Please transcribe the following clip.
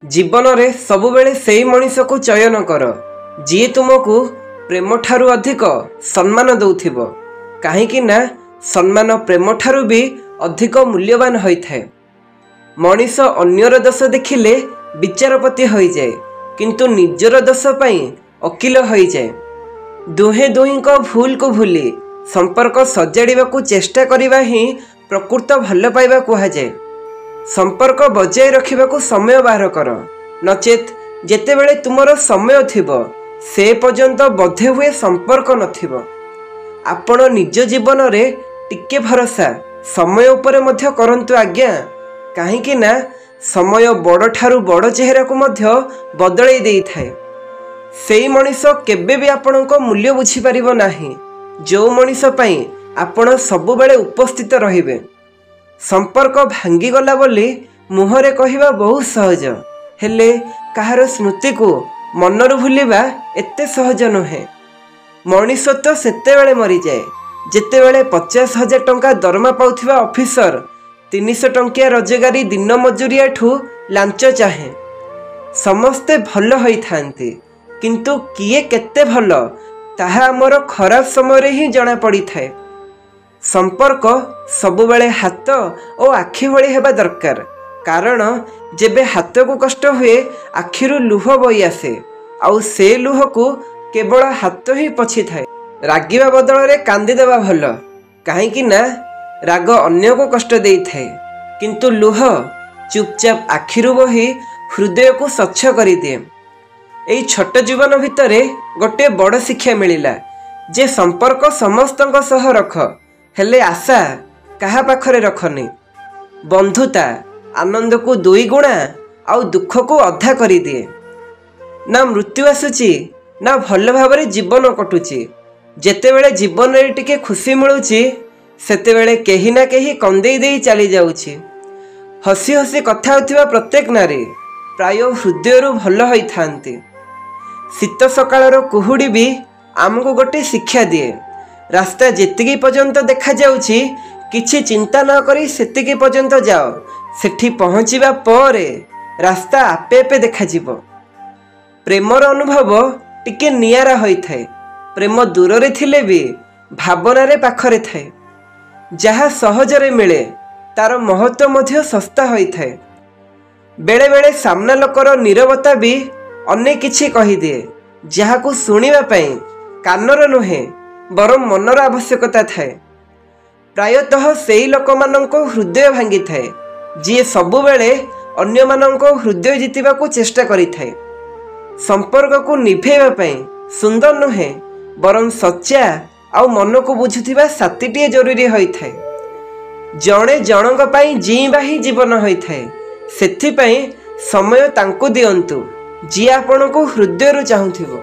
जीवन रे सबुबेले सेई मनीष को चयन कर जी तुमको प्रेम ठारू अधिक सम्मान दौथिबो। काहेकि ना सम्मान प्रेम ठारू भी अधिक मूल्यवान होइथाय। मनीष अन्यर दोष देखिले विचारपति हो जाए, किंतु निजर दोष पई अकिल हो जाए। दुहे दुही को भूल को भूली संपर्क सजाड़ा को चेष्टा करने ही प्रकृत भल पाइबा कह जाए। संपर्क बजाय रखा को समय बाहर कर, नचेत जेतेबेले तुमर समय थिबो से पर्यंत बधे हुए संपर्क नथिबो। आपण निज जीवन रे टिके भरोसा समय उपरे मध्य करंतु आज्ञा। काहेकि ना समय बड़ ठारू बड़ चेहरा को मध्य बदलै देई थाए। सेई मनीष केबे भी आपण को मूल्य बुझी परिबो नाही जो मनीष पई आपण सबु बेले उपस्थित रहिबे। संपर्क भांगी गला बोली मुहरे कहिबा बहुत सहज, हेले कहार स्मृति को मनरु भूलिबा एते सहज नुहे। मनीष तो सेतेबेले मरी जाए जेतेबेले 50,000 टंका दरमा पाउथिबा ऑफिसर 300 टंकिया रोजगारी दिन मजूरिया ठू लांच चाहे। समस्ते भल होई थांती, किंतु किए केते भल ताहा आमर खराब समय रे ही जना पड़ी थाए। संपर्क सबुबेले हाथ और आखि भली हेबा दरकार, कारण जेबे हाथ को कष्ट हुए आखिरु लुह बई आसे, आउ से लुह को केवल हाथ ही पछी थाए। रागिबा बदल रे कांदी देबा भल, काहेकि ना राग अन्य को कष्ट देई थाए, किंतु लुह चुपचाप आखिरु बही हृदय को स्वच्छ करि दिए। एई छोट जीवन भितरे गोटे बड़ शिक्षा मिलिला जे संपर्क समस्तଙ୍କ सह रख, हेले आशा कहा पाखरे रखनी। बंधुता आनंद को 2 गुणा आउ दुख को अधा करी दिए। ना मृत्यु आसुची ना भल भाव जीवन कटुची। जेतेबेले जीवन रे टिके खुशी मिलुची सेतेबेले केही ना केही कंदेई देई चली जाउची। हसी हसी कथा होथिबा प्रत्येक नारी प्राय हृदयरु भल होई थांती। शीत सकाळर कुहुडी भी आमको गोटे शिक्षा दिए। रास्ता जेतिकी पर्यंत देखा जाउची किछि चिंता न करी सेतिकी पर्यंत जाओ, सेठी पहुँचीबा परे रास्ता आपे आपे देखा जिवो। प्रेमर अनुभव टिके नियारा होई थाए। प्रेम दूर रे थिले भी भावना रे पाखरे थाए। जहा सहजरे मिले तार महत्व मध्य सस्ता होई थाए। बेले बेले सामना लोकर नीरवता भी अनेक किछि कहि दिए, जहा को सुनिबा पई कानर नुहे बरम मनर आवश्यकता थाए। प्रायतः सेई लोक मानको हृदय भांगी थाए जी सबु बेले अन्य मानको हृदय जितिबा को चेष्टा करि थाए। संपर्क को निभेबा पई सुंदर नुहे बरम सच्चा आउ मन को बुझुथिबा साथीटिए जरूरी होई थाए। जणे जनक पई जीवा ही जीवन होई थाए। सेथि पई समय तांको दियंतु जी आपण को हृदय रु चाहुथिबो।